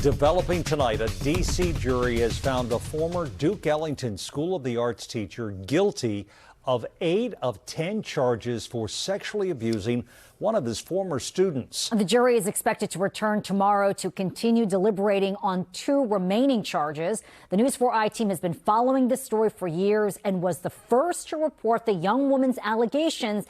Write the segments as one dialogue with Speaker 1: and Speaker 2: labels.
Speaker 1: Developing tonight, a DC jury has found a former Duke Ellington School of the Arts teacher guilty of 8 of 10 charges for sexually abusing one of his former students.
Speaker 2: The jury is expected to return tomorrow to continue deliberating on 2 remaining charges. The News 4i team has been following this story for years and was the first to report the young woman's allegations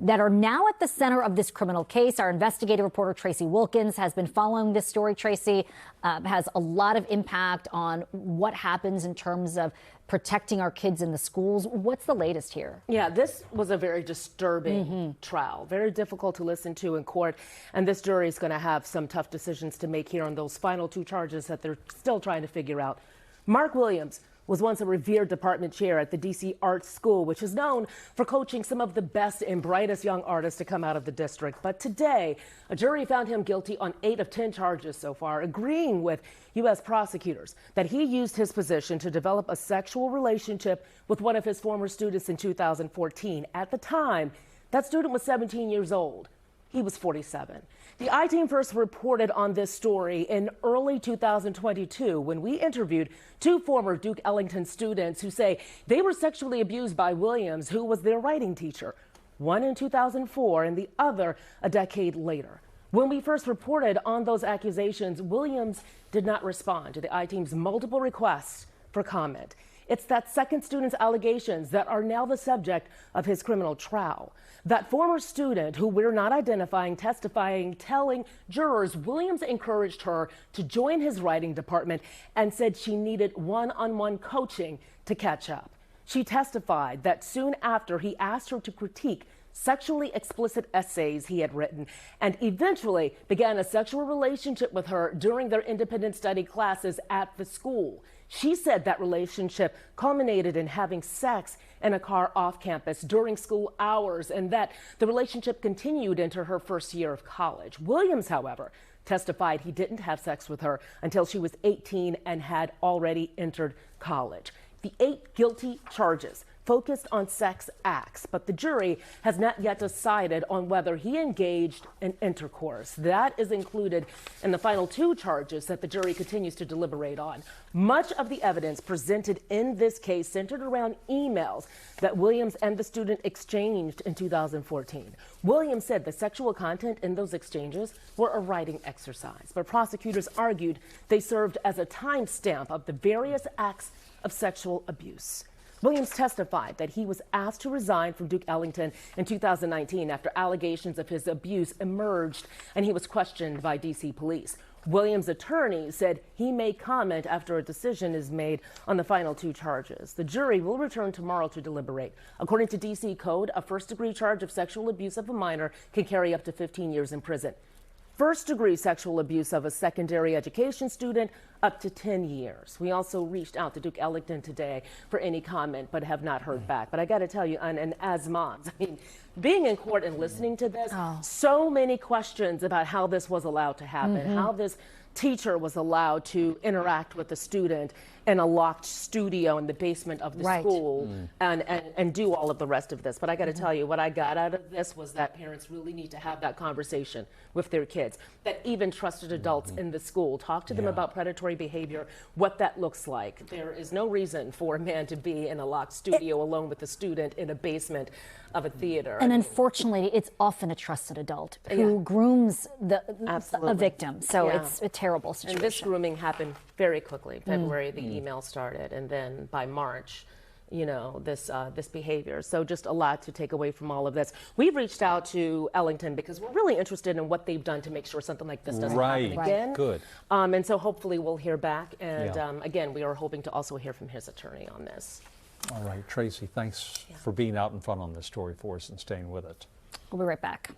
Speaker 2: that are now at the center of this criminal case. Our investigative reporter Tracy Wilkins has been following this story. Tracy has a lot of impact on what happens in terms of protecting our kids in the schools. What's the latest here?
Speaker 3: Yeah, this was a very disturbing trial, very difficult to listen to in court. And this jury is going to have some tough decisions to make here on those final 2 charges that they're still trying to figure out. Mark Williams was once a revered department chair at the DC Arts School, which is known for coaching some of the best and brightest young artists to come out of the district. But today, a jury found him guilty on 8 of 10 charges so far, agreeing with U.S. prosecutors that he used his position to develop a sexual relationship with one of his former students in 2014. At the time, that student was 17 years old. He was 47. The I-Team first reported on this story in early 2022 when we interviewed 2 former Duke Ellington students who say they were sexually abused by Williams, who was their writing teacher, one in 2004 and the other a decade later. When we first reported on those accusations, Williams did not respond to the I-Team's multiple requests for comment. It's that second student's allegations that are now the subject of his criminal trial. That former student, who we're not identifying, testifying, telling jurors Williams encouraged her to join his writing department and said she needed one-on-one coaching to catch up. She testified that soon after he asked her to critique sexually explicit essays he had written and eventually began a sexual relationship with her during their independent study classes at the school. She said that relationship culminated in having sex in a car off campus during school hours and that the relationship continued into her first year of college. Williams, however, testified he didn't have sex with her until she was 18 and had already entered college. The 8 guilty charges focused on sex acts, but the jury has not yet decided on whether he engaged in intercourse. That is included in the final 2 charges that the jury continues to deliberate on. Much of the evidence presented in this case centered around emails that Williams and the student exchanged in 2014. Williams said the sexual content in those exchanges were a writing exercise, but prosecutors argued they served as a timestamp of the various acts of sexual abuse. Williams testified that he was asked to resign from Duke Ellington in 2019 after allegations of his abuse emerged and he was questioned by DC police. Williams' attorney said he may comment after a decision is made on the final 2 charges. The jury will return tomorrow to deliberate. According to DC code, a first-degree charge of sexual abuse of a minor can carry up to 15 years in prison. First-degree sexual abuse of a secondary education student, up to 10 years. We also reached out to Duke Ellington today for any comment, but have not heard back. But I got to tell you, and as moms, I mean, being in court and listening to this, so many questions about how this was allowed to happen, how this teacher was allowed to interact with the student in a locked studio in the basement of the school and do all of the rest of this. But I got to tell you, what I got out of this was that parents really need to have that conversation with their kids, that even trusted adults in the school talk to them about predatory behavior, what that looks like. There is no reason for a man to be in a locked studio alone with a student in a basement of a theater.
Speaker 2: And unfortunately, it's often a trusted adult who grooms a victim. So it's a terrible situation.
Speaker 3: And this grooming happened very quickly. February, the email started, and then by March, you know, this behavior. So just a lot to take away from all of this. We've reached out to Ellington because we're really interested in what they've done to make sure something like this doesn't happen again.
Speaker 1: Good.
Speaker 3: And so hopefully we'll hear back. And again, we are hoping to also hear from his attorney on this.
Speaker 1: All right, Tracy, thanks for being out in front on this story for us and staying with it.
Speaker 2: We'll be right back.